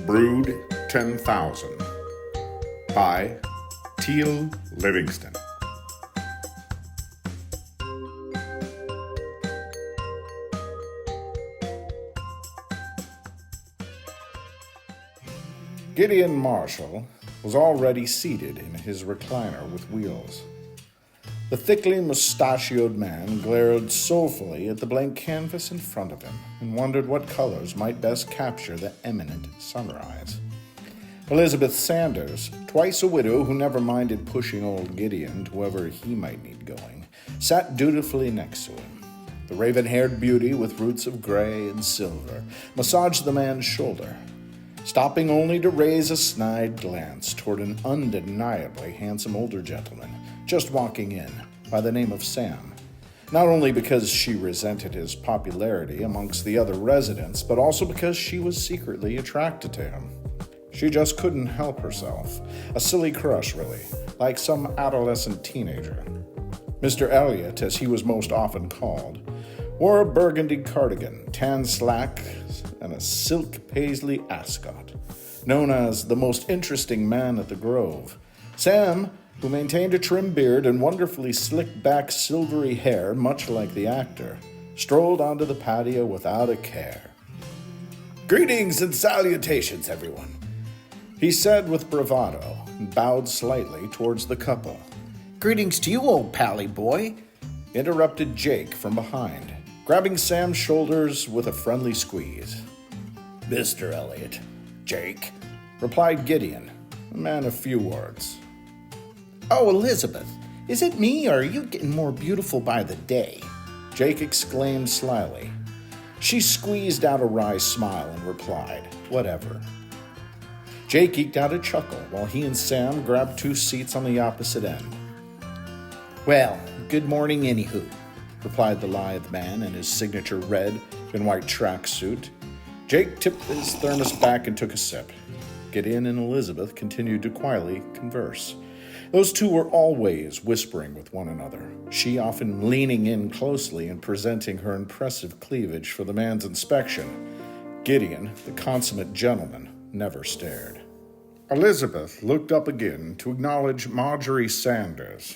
Brood 10,000 by Teal Livingston. Gideon Marshall was already seated in his recliner with wheels. The thickly mustachioed man glared soulfully at the blank canvas in front of him and wondered what colors might best capture the imminent sunrise. Elizabeth Sanders, twice a widow who never minded pushing old Gideon to wherever he might need going, sat dutifully next to him. The raven-haired beauty with roots of gray and silver massaged the man's shoulder, stopping only to raise a snide glance toward an undeniably handsome older gentleman just walking in by the name of Sam, not only because she resented his popularity amongst the other residents, but also because she was secretly attracted to him. She just couldn't help herself. A silly crush, really, like some adolescent teenager. Mr. Elliot, as he was most often called, wore a burgundy cardigan, tan slacks, and a silk paisley ascot. Known as the most interesting man at the Grove, Sam, who maintained a trim beard and wonderfully slick-back silvery hair, much like the actor, strolled onto the patio without a care. "Greetings and salutations, everyone," he said with bravado and bowed slightly towards the couple. "Greetings to you, old pally boy," interrupted Jake from behind, grabbing Sam's shoulders with a friendly squeeze. "Mr. Elliot, Jake," replied Gideon, a man of few words. "Oh, Elizabeth, is it me, or are you getting more beautiful by the day?" Jake exclaimed slyly. She squeezed out a wry smile and replied, "Whatever." Jake eked out a chuckle while he and Sam grabbed two seats on the opposite end. "Well, good morning anywho," replied the lithe man in his signature red and white tracksuit. Jake tipped his thermos back and took a sip. Gideon and Elizabeth continued to quietly converse. Those two were always whispering with one another, she often leaning in closely and presenting her impressive cleavage for the man's inspection. Gideon, the consummate gentleman, never stared. Elizabeth looked up again to acknowledge Marjorie Sanders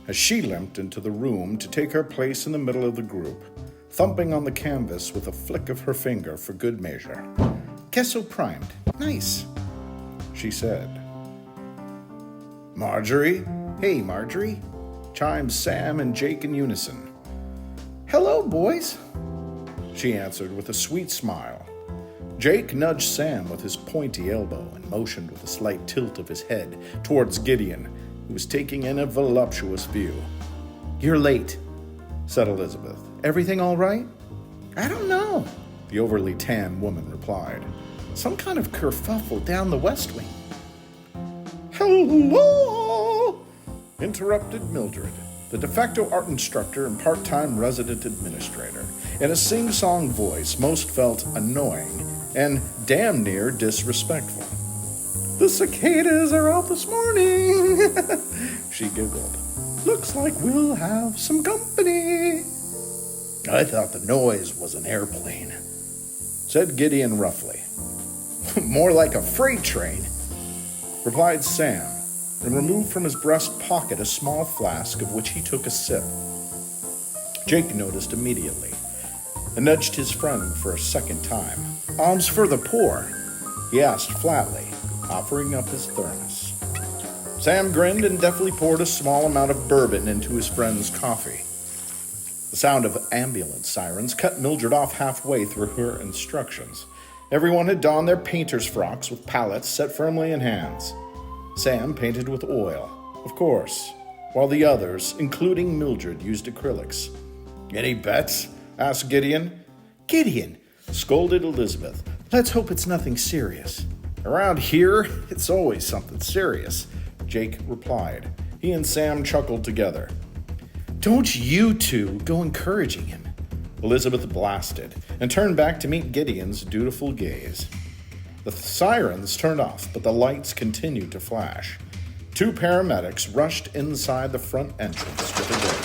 as she limped into the room to take her place in the middle of the group, thumping on the canvas with a flick of her finger for good measure. "Gesso primed. Nice," she said. "Marjorie?" "Hey, Marjorie," chimed Sam and Jake in unison. "Hello, boys," she answered with a sweet smile. Jake nudged Sam with his pointy elbow and motioned with a slight tilt of his head towards Gideon, who was taking in a voluptuous view. "You're late," said Elizabeth. "Everything all right?" "I don't know," the overly tan woman replied. "Some kind of kerfuffle down the West Wing." "Hello!" interrupted Mildred, the de facto art instructor and part-time resident administrator, in a sing-song voice most felt annoying and damn near disrespectful. "The cicadas are out this morning," she giggled. "Looks like we'll have some company." "I thought the noise was an airplane," said Gideon roughly. "More like a freight train," replied Sam, and removed from his breast pocket a small flask of which he took a sip. Jake noticed immediately and nudged his friend for a second time. "Alms for the poor?" he asked flatly, offering up his thermos. Sam grinned and deftly poured a small amount of bourbon into his friend's coffee. The sound of ambulance sirens cut Mildred off halfway through her instructions. Everyone had donned their painter's frocks with palettes set firmly in hands. Sam painted with oil, of course, while the others, including Mildred, used acrylics. "Any bets?" asked Gideon. "Gideon," scolded Elizabeth. "let's hope it's nothing serious." "Around here, it's always something serious," Jake replied. He and Sam chuckled together. "Don't you two go encouraging him," Elizabeth blasted, and turned back to meet Gideon's dutiful gaze. The sirens turned off, but the lights continued to flash. Two paramedics rushed inside the front entrance with a gate.